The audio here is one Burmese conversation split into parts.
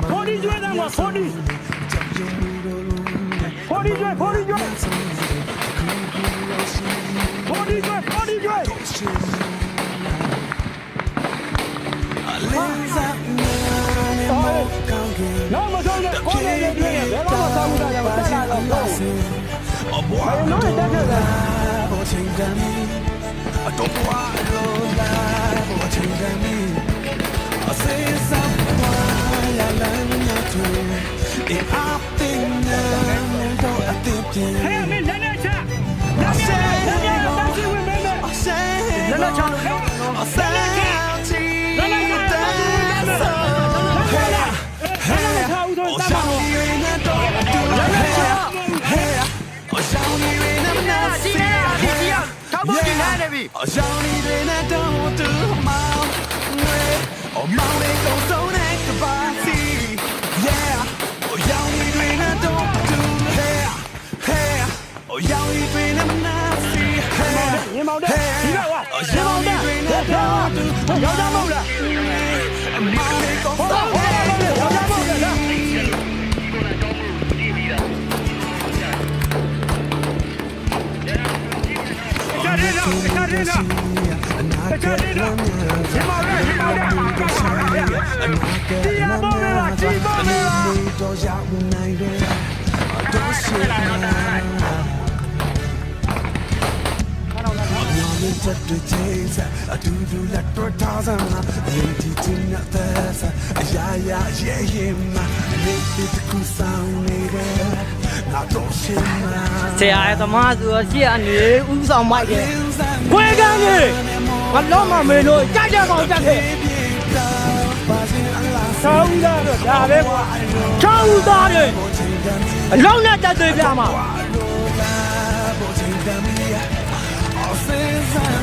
40 ကျွဲတယ်မှာ40 ကျွဲ40 ကျွဲနောက်မဆုံးနဲ့ခေါင်းနဲ့တွေ့တယ်ဘယ်တော့မှစားမှုတာလည်းမတက်လာတော့ဘူး။ဘာလို့လဲတက်ခဲ့လဲ။ဘောချင်းတမ်းအတော့ဘွားလို့လာဘောချင်းတမ်းအစေးစပ်ဘွားလာလမ်းနဲ့တူဒီအပင်းနဲ့တော့အတိတ်ပြန်ဟဲ့မင်းလည်းချာလက်ချာတက်စီဝင်မယ်လက်ချာအဆန်းချီအကြောင်းဒီတွေနဲ့တော့တူမောင်းငွေအမောင်းလေးကုန်ဆုံးတဲ့ကဘာစီ yeah အကြောင်းဒီတွေနဲ့တော့တူ hey hey အကြောင်းဒီတွေနဲ့မနာစီ hey ညမောင်းတဲ့ဒီကဝါအကြောင်းဒီတွေနဲ့တော့တူရောက်ကြမဟုတ်လားအမောင်းလေးကုန်ဆုံးတဲ့ကဘာစီ ဆရာရဲ့သမားဆိုရှေ့အနေဥဆောင်မိုက်တယ်ခွဲကန်းကြီးမလုံးမမေလို့ကြကြကောင်ကြခဲ့ဆောင်းသားတော့ဒါပဲကွာချောင်းသားတွေအလုံးနဲ့တက်သွေးပြမှာ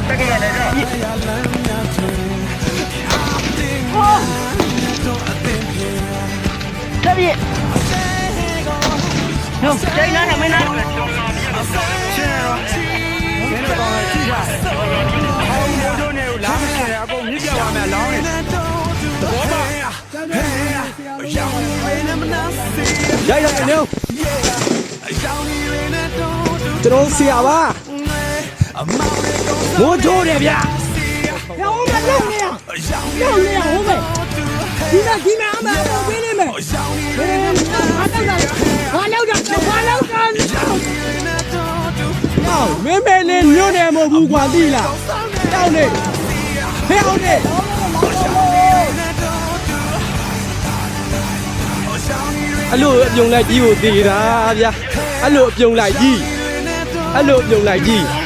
တကယ်ရတယ်ဟောတပည့်နော်ကျင်းလာတယ်မင်းလားရှင်းရောမင်းတို့ကောင်ကြည့်ကြအောင်မိုးတို့နေကိုလာမရှင်းအကုန်မြစ်ပြသွားမယ်လောင်းနေဘောပါရိုက်နေနော်ကျွန်တော်ဆရာပါမိုးတို့တယ်ဗျာရောင်းမလုံးနေရရောင်းနေရဟုတ်မယ်ဒီမှာအမှန်တော့ပေးနေမယ်ဘာလောက်တာမင်းမဲလေးညွန့်နေမဟုတ်ဘူးကွာသိလားတောင်းနေဖျောင်းနေအဲ့လိုအပြုံလိုက်ကြီးကိုတည်တာဗျာအဲ့လိုအပြုံလိုက်ကြီး